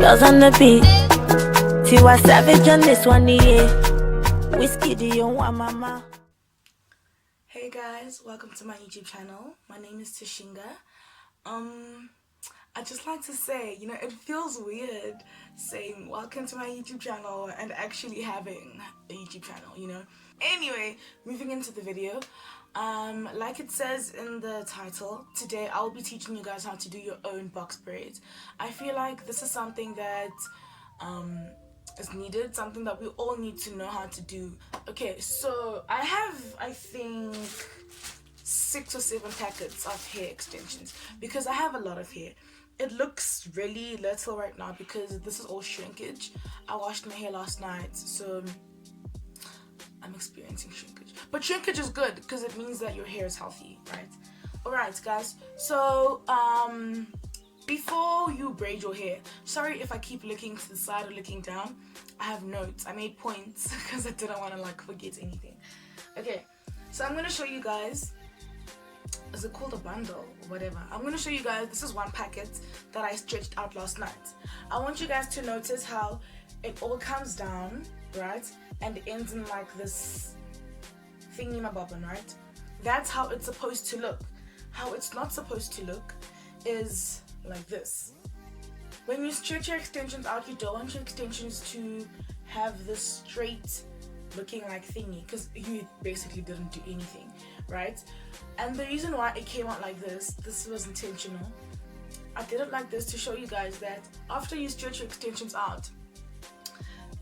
girls on the beat. Tiwa Savage on this one, yeah. Whiskey, do you want mama? Hey guys, welcome to my YouTube channel. My name is Tashinga. I just like to say, it feels weird saying welcome to my YouTube channel and actually having a YouTube channel, Anyway, moving into the video. Like it says in the title, today I'll be teaching you guys how to do your own box braids. I feel like this is something that is needed, something that we all need to know how to do. Okay, so I have, I think, 6 or 7 packets of hair extensions because I have a lot of hair. It looks really little right now because this is all shrinkage. I washed my hair last night, so I'm experiencing shrinkage. But shrinkage is good because it means that your hair is healthy, right? Alright guys, so before you braid your hair, sorry if I keep looking to the side or looking down, I have notes. I made points because I didn't want to forget anything. Okay, so I'm going to show you guys, is it called a bundle or whatever? I'm going to show you guys, this is one packet that I stretched out last night. I want you guys to notice how it all comes down, right? And ends in this thingy-mabobbin, right? That's how it's supposed to look. How it's not supposed to look is like this. When you stretch your extensions out, you don't want your extensions to have this straight looking thingy because you basically didn't do anything, right? And the reason why it came out like this was intentional. I did it like this to show you guys that after you stretch your extensions out,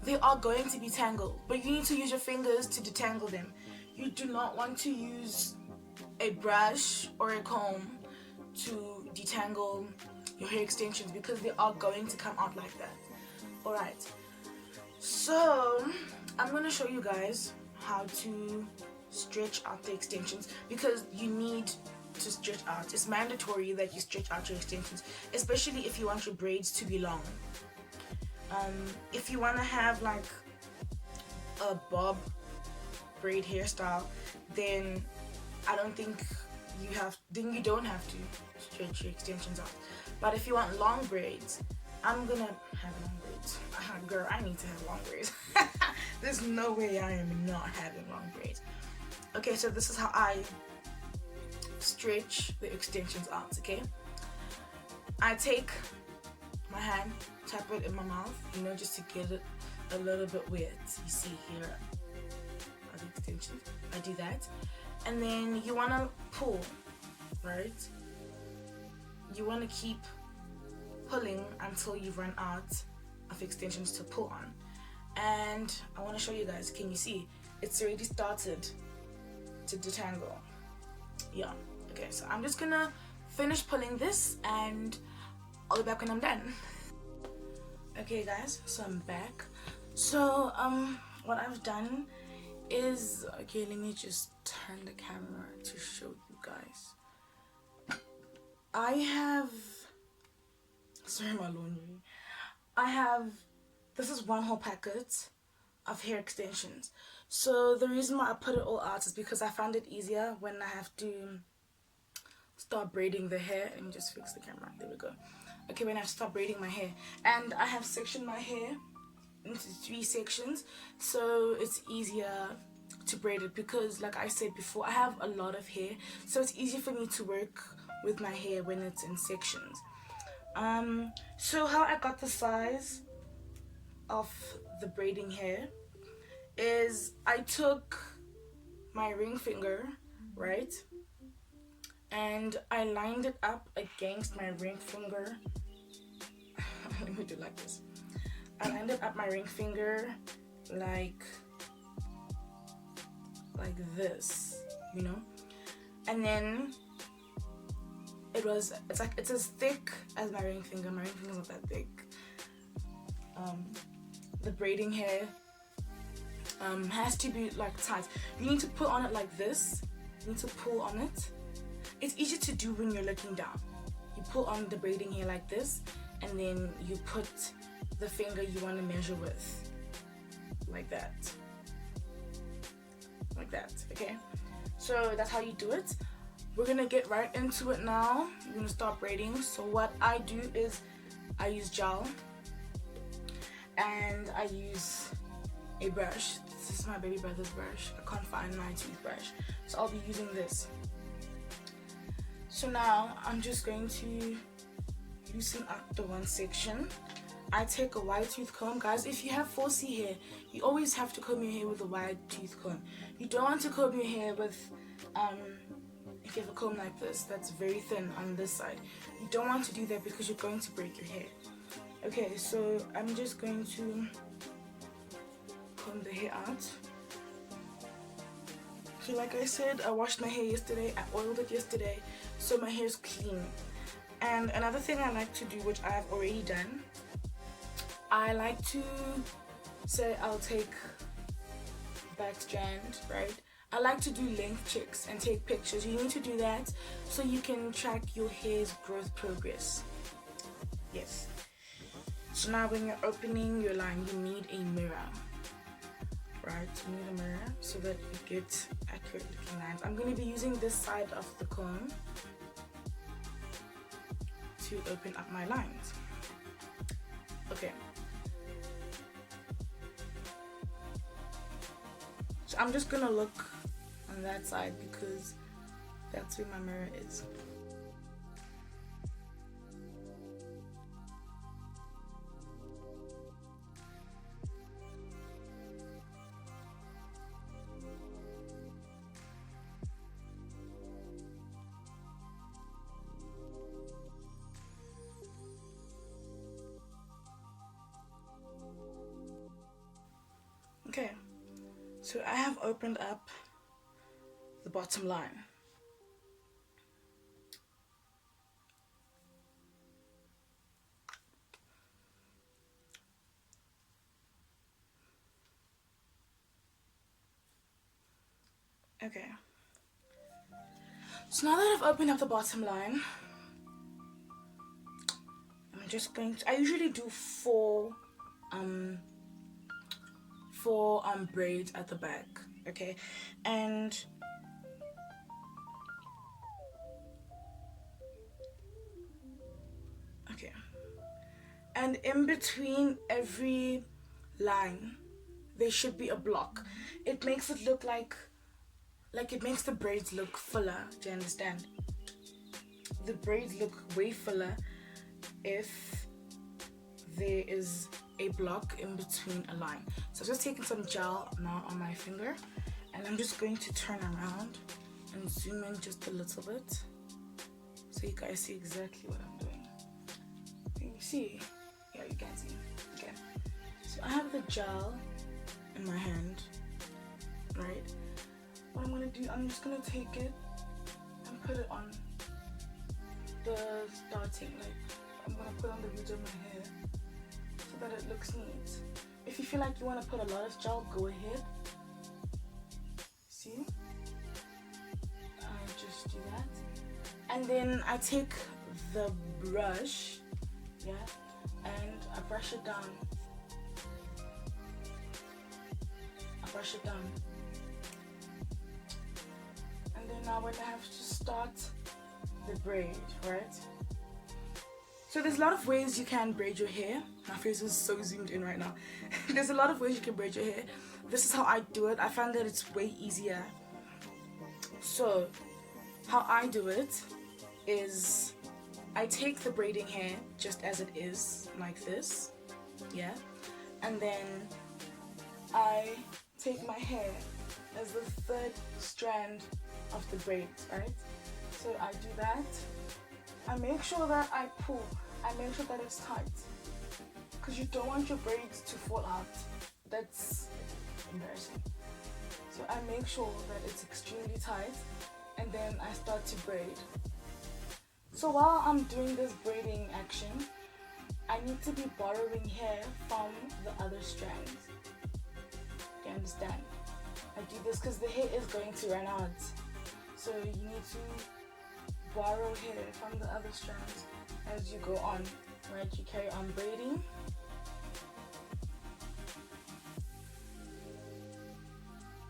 they are going to be tangled, but you need to use your fingers to detangle them. You do not want to use a brush or a comb to detangle your hair extensions because they are going to come out like that. Alright, so I'm going to show you guys how to stretch out the extensions because you need to stretch out. It's mandatory that you stretch out your extensions, especially if you want your braids to be long. If you want to have a bob braid hairstyle, then I don't think you don't have to stretch your extensions out. But if you want long braids, I'm gonna have long braids. Girl, I need to have long braids. There's no way I am not having long braids. Okay, so this is how I stretch the extensions out, okay? I take my hand, tap it in my mouth, just to get it a little bit wet. You see here are the extensions. I do that. And then you want to pull, right? You want to keep pulling until you run out of extensions to pull on. And I want to show you guys, can you see? It's already started to detangle. Yeah, okay, so I'm just gonna finish pulling this and I'll be back when I'm done. Okay guys, so I'm back. So what I've done is, okay, let me just turn the camera to show you guys. I have, sorry my laundry. This is one whole packet of hair extensions. So the reason why I put it all out is because I found it easier when I have to start braiding the hair. Let me just fix the camera, there we go. Okay, when I start braiding my hair, and I have sectioned my hair into 3 sections, so it's easier to braid it because, like I said before, I have a lot of hair, so it's easier for me to work with my hair when it's in sections. So how I got the size of the braiding hair is I took my ring finger, right, and I lined it up against my ring finger. Let me do it like this. I lined it up my ring finger like this, and then it's as thick as my ring finger. My ring finger's not that thick. The braiding hair has to be tight. You need to put on it like this. You need to pull on it. It's easy to do when you're looking down. You pull on the braiding hair like this, and then you put the finger you want to measure with like that, okay? So that's how you do it. We're gonna get right into it now. We're gonna start braiding. So what I do is I use gel and I use a brush. This is my baby brother's brush. I can't find my toothbrush, so I'll be using this. So now I'm just going to loosen up the one section. I take a wide tooth comb. Guys, if you have 4C hair, you always have to comb your hair with a wide tooth comb. You don't want to comb your hair with if you have a comb like this that's very thin on this side. You don't want to do that because you're going to break your hair. Okay, so I'm just going to comb the hair out. So like I said, I washed my hair yesterday, I oiled it yesterday, so my hair is clean. And another thing I like to do, which I've already done, I like to say I'll take back strand, right? I like to do length checks and take pictures. You need to do that so you can track your hair's growth progress. Yes. So now when you're opening your line, you need a mirror. Right, you need a mirror so that you get accurate looking lines. I'm going to be using this side of the comb to open up my lines. Okay. So I'm just going to look on that side because that's where my mirror is. Okay, so I have opened up the bottom line. Okay, so now that I've opened up the bottom line, I'm just going to, I usually do four braids at the back, okay, and in between every line there should be a block. It makes it look like it makes the braids look fuller. Do you understand? The braids look way fuller if there is a block in between a line. So I've just taken some gel now on my finger, and I'm just going to turn around and zoom in just a little bit so you guys see exactly what I'm doing. Can you see? Yeah, you can see. Okay. So I have the gel in my hand, right? What I'm gonna do, I'm just gonna take it and put it on the starting, like I'm gonna put on the roots of my hair so that it looks neat. If you feel like you want to put a lot of gel, go ahead. See? I just do that. And then I take the brush, yeah, and I brush it down. Brush it down. And then now we're gonna have to start the braid, right? So there's a lot of ways you can braid your hair. My face is so zoomed in right now. There's a lot of ways you can braid your hair. This is how I do it. I find that it's way easier. So how I do it is I take the braiding hair just as it is, like this, yeah, and then I take my hair as the third strand of the braid, right? So I do that. I make sure that I pull. I make sure that it's tight, because you don't want your braids to fall out. That's embarrassing. So I make sure that it's extremely tight, and then I start to braid. So while I'm doing this braiding action, I need to be borrowing hair from the other strands. Do you understand? I do this because the hair is going to run out. So you need to borrow hair from the other strands as you go on, right? You carry on braiding.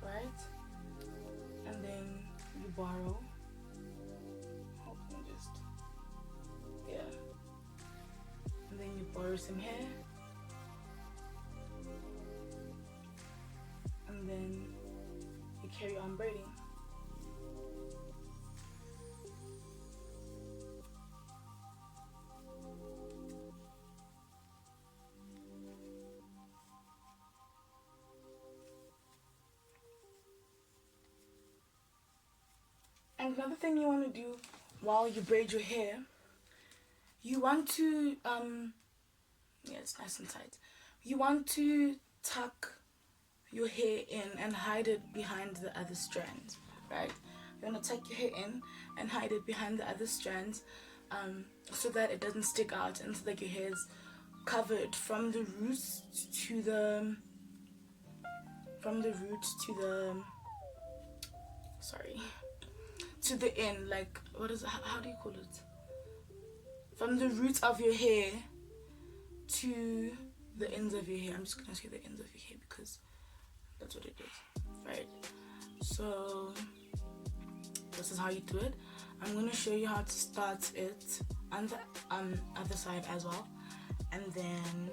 Right? And then you borrow. And then you borrow some hair, braiding. And another thing you want to do while you braid your hair, you want to yeah, it's nice and tight. You want to tuck your hair in and hide it behind the other strands, right? You want to tuck your hair in and hide it behind the other strands, so that it doesn't stick out and so that your hair is covered from the roots to the to the end. Like, what is it? How do you call it? From the roots of your hair to the ends of your hair. I'm just gonna say the ends of your hair because that's what it is, right? So this is how you do it. I'm gonna show you how to start it on the other side as well, and then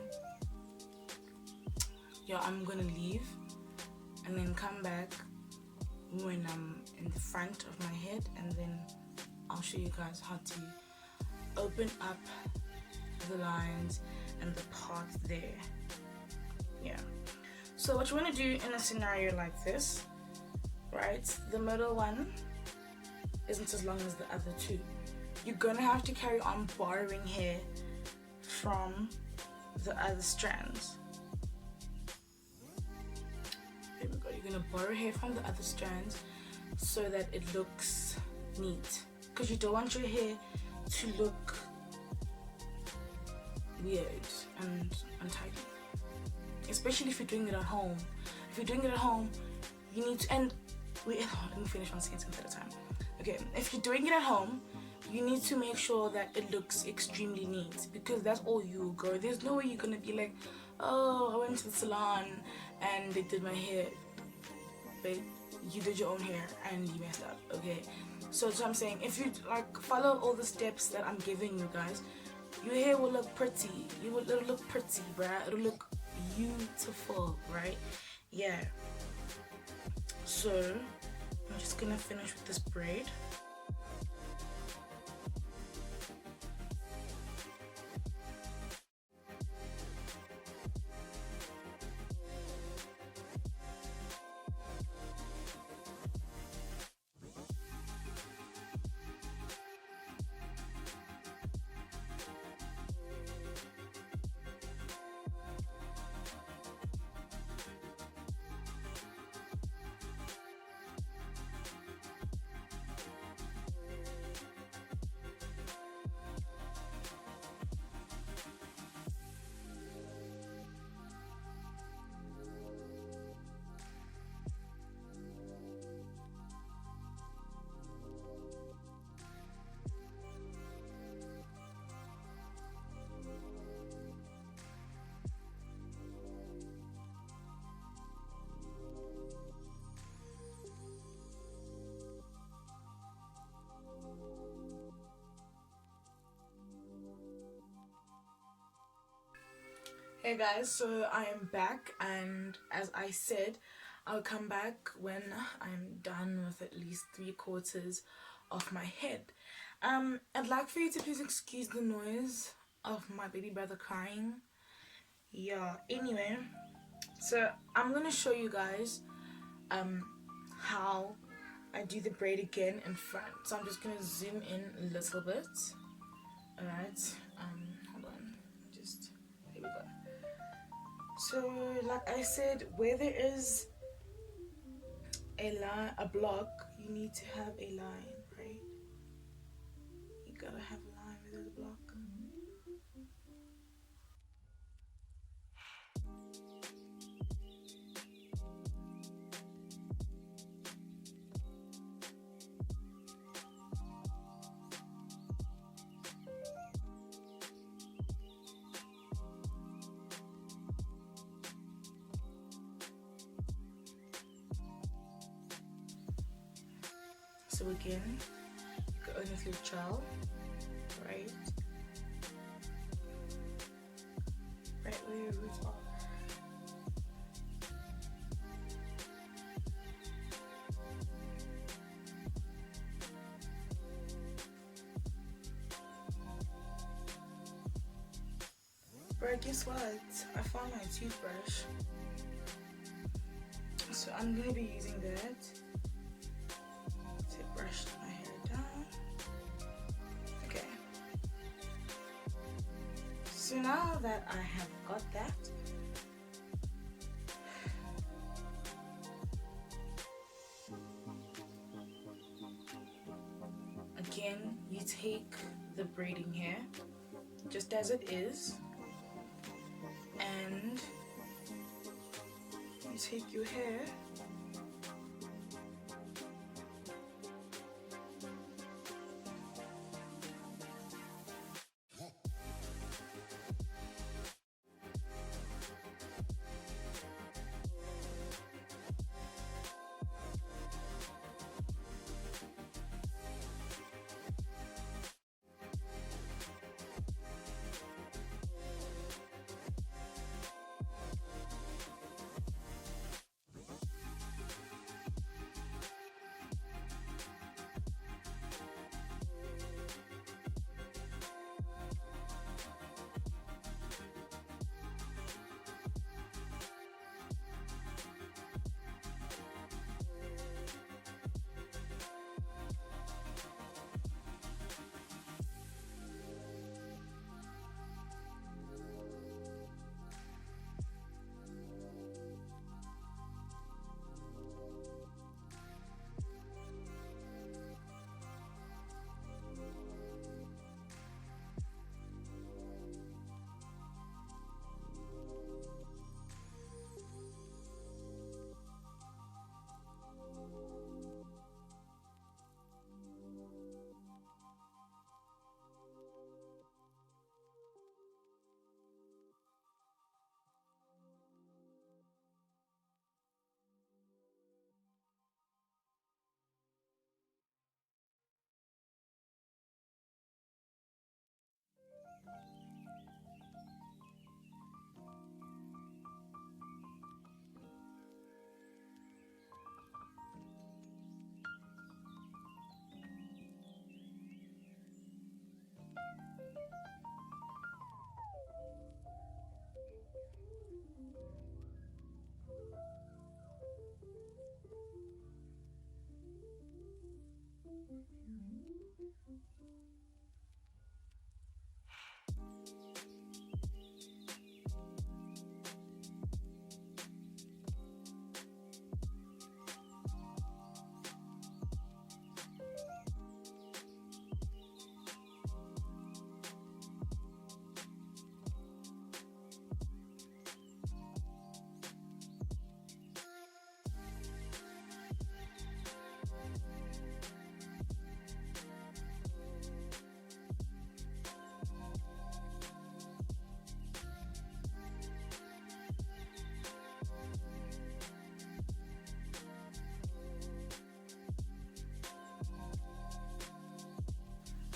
yeah, I'm gonna leave and then come back when I'm in the front of my head, and then I'll show you guys how to open up the lines and the parts there. Yeah, so what you want to do in a scenario like this, right, the middle one isn't as long as the other two. You're gonna have to carry on borrowing hair from the other strands. There we go. You're gonna borrow hair from the other strands so that it looks neat, because you don't want your hair to look weird and untidy, especially if you're doing it at home. If you're doing it at home, you need to, and wait, let me finish one sentence at a time. Okay, if you're doing it at home, you need to make sure that it looks extremely neat, because that's all you go. There's no way you're gonna be like, oh, I went to the salon and they did my hair, but you did your own hair and you messed up. Okay, so I'm saying, if you like follow all the steps that I'm giving you guys, your hair will look pretty. It'll look pretty, bruh. It'll look beautiful, right? Yeah. So I'm just gonna finish with this braid. Hey guys, so I am back, and as I said, I'll come back when I'm done with at least 3/4 of my head. I'd like for you to please excuse the noise of my baby brother crying. Yeah, anyway, so I'm gonna show you guys how I do the braid again in front. So I'm just gonna zoom in a little bit. Alright, hold on, just here we go. So like I said, where there is a block, you need to have a line, right? You gotta have a line where there's a block. So again, you go in with your gel, right where your roots are. But guess what? I found my toothbrush. So I'm going to be using that to brush my hair down. Okay. So now that I have got that, again, you take the braiding hair just as it is, and you take your hair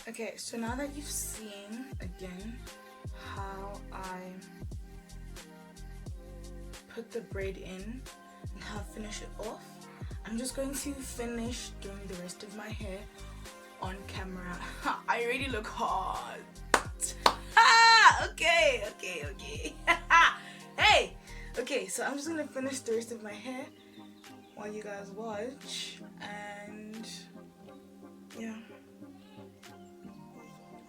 Okay, so now that you've seen again how I put the braid in and how I finish it off, I'm just going to finish doing the rest of my hair on camera. I really look hot. Okay. Hey! Okay, so I'm just gonna finish the rest of my hair while you guys watch, and yeah.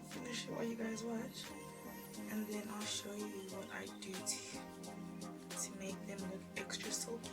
Finish it while you guys watch, and then I'll show you what I do to make them look extra silky.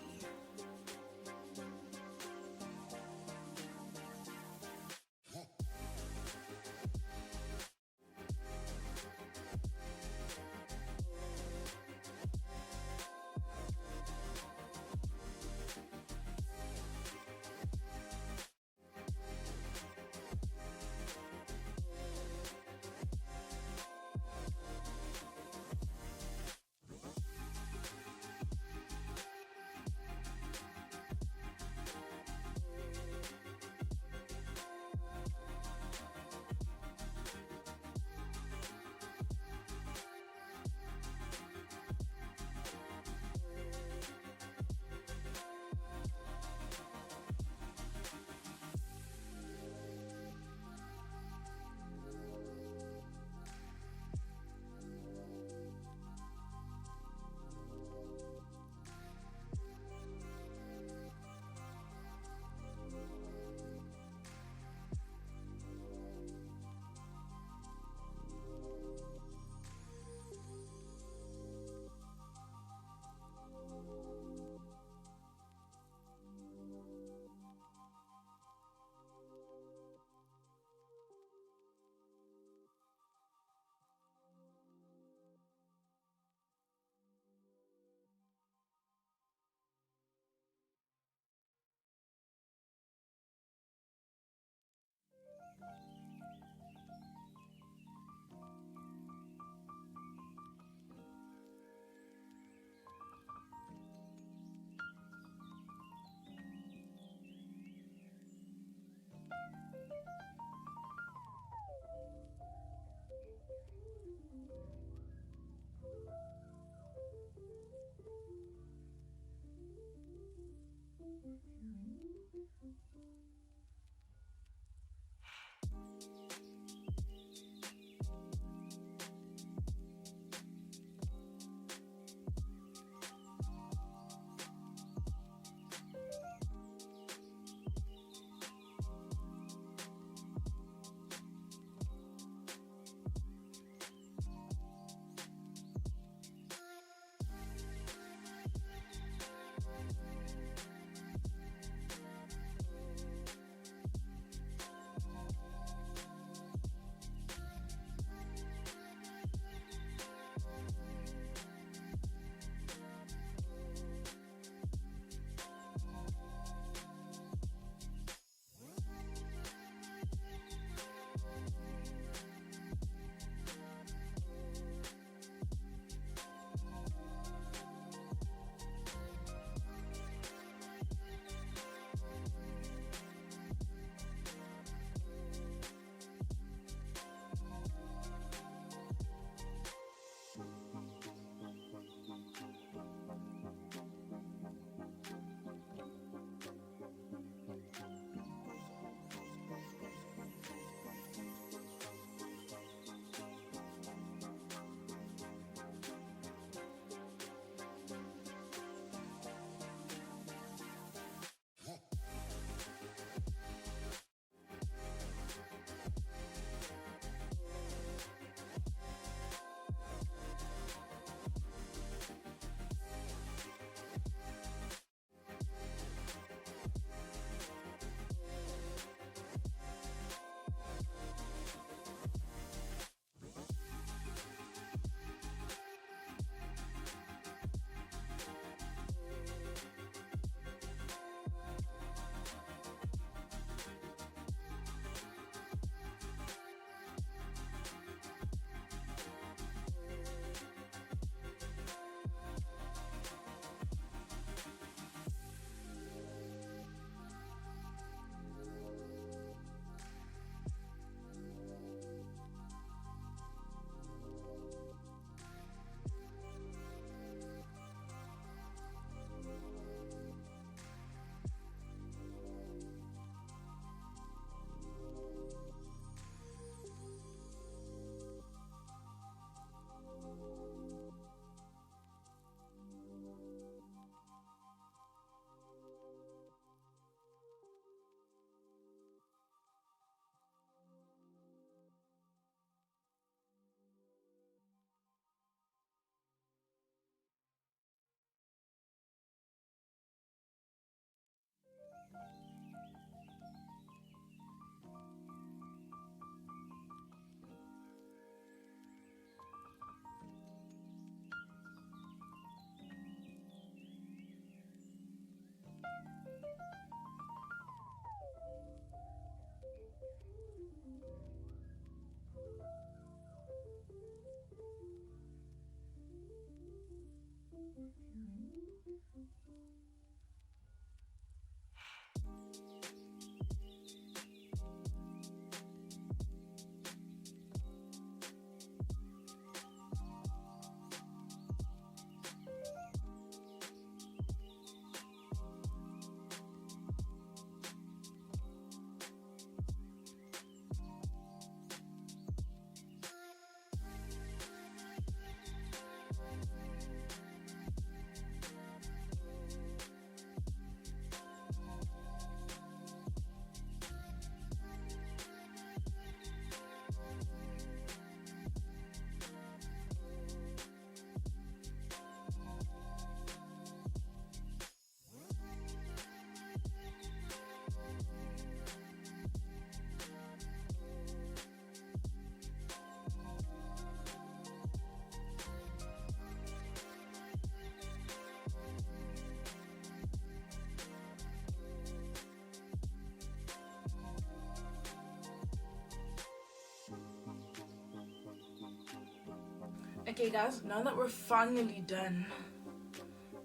Okay guys, now that we're finally done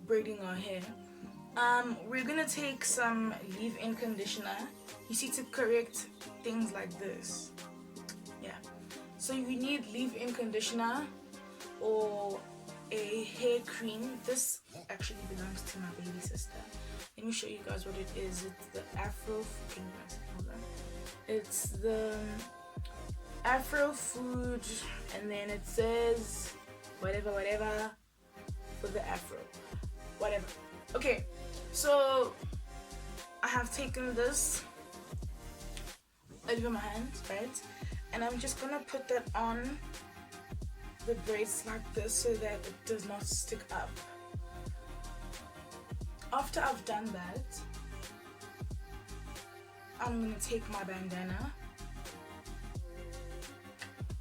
braiding our hair, we're gonna take some leave-in conditioner, you see, to correct things like this. Yeah, so you need leave-in conditioner or a hair cream. This actually belongs to my baby sister. Let me show you guys what it is. It's the Afro It's the Afro Food, and then it says whatever for the Afro, whatever. Okay, so I have taken this over my hands, right, and I'm just gonna put that on the braids like this so that it does not stick up. After I've done that, I'm gonna take my bandana,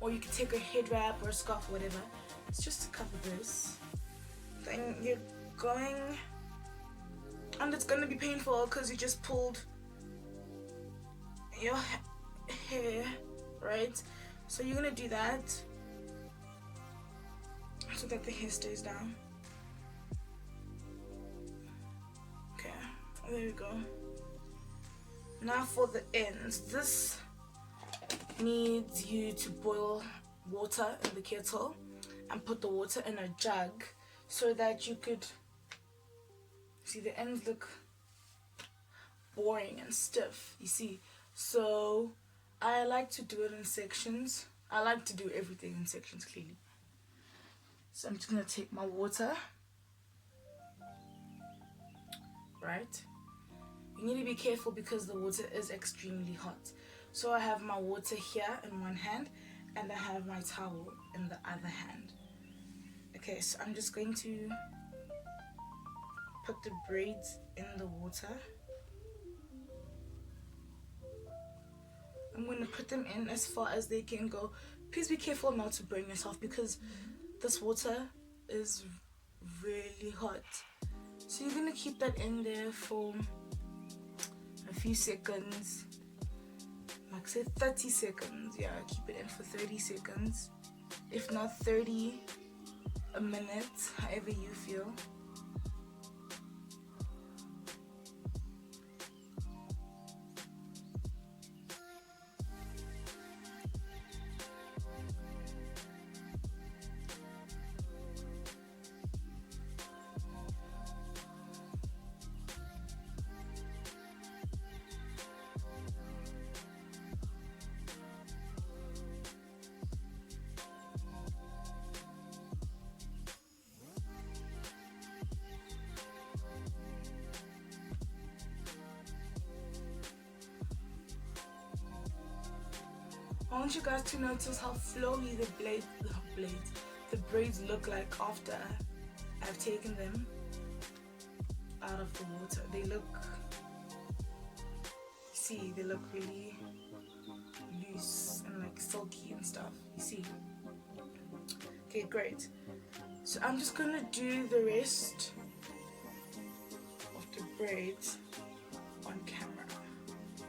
or you can take a head wrap or a scarf, whatever. It's just to cover this. Then you're going, and it's gonna be painful because you just pulled your hair, right? So you're gonna do that so that the hair stays down. Okay, there we go. Now for the ends, this needs you to boil water in the kettle and put the water in a jug so that you could see the ends look boring and stiff, you see. So I like to do it in sections. I like to do everything in sections, clearly. So I'm just gonna take my water, right? You need to be careful because the water is extremely hot. So I have my water here in one hand and I have my towel in the other hand. Okay, so I'm just going to put the braids in the water. I'm going to put them in as far as they can go. Please be careful not to burn yourself because this water is really hot. So you're going to keep that in there for a few seconds, like say 30 seconds. Yeah, keep it in for 30 seconds, if not 30, a minute, however you feel. I want you guys to notice how flowy the braids look like after I've taken them out of the water. They look, see, they look really loose and like silky and stuff, you see. Okay, great. So I'm just gonna do the rest of the braids on camera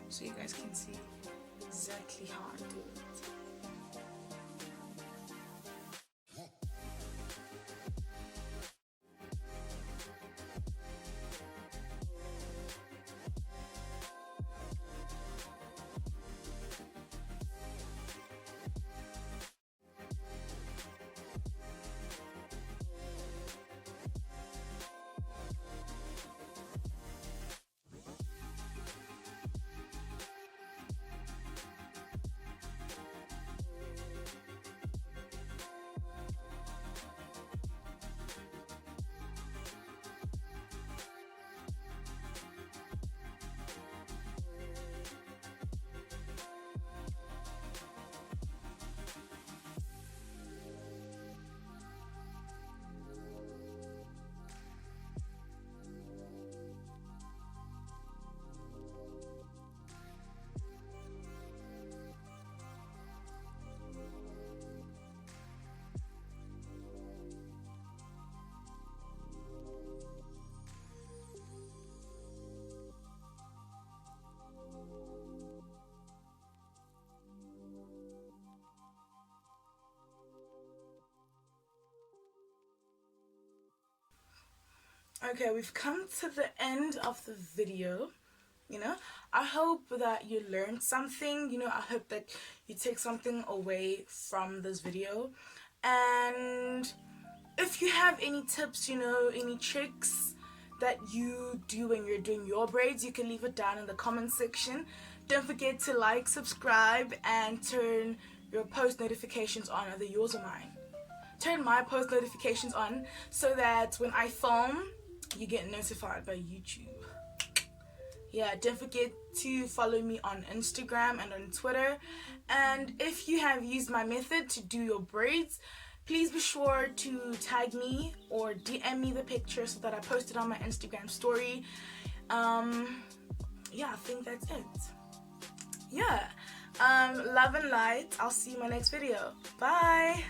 so you guys can see exactly how I do it. Okay, we've come to the end of the video. I hope that you learned something. I hope that you take something away from this video. And if you have any tips, any tricks that you do when you're doing your braids, you can leave it down in the comment section. Don't forget to like, subscribe, and turn your post notifications on, either yours or mine. Turn my post notifications on so that when I film, you get notified by YouTube. Yeah, don't forget to follow me on Instagram and on Twitter. And if you have used my method to do your braids, please be sure to tag me or DM me the picture so that I post it on my Instagram story. Yeah, I think that's it. Yeah. Love and light. I'll see you in my next video. Bye.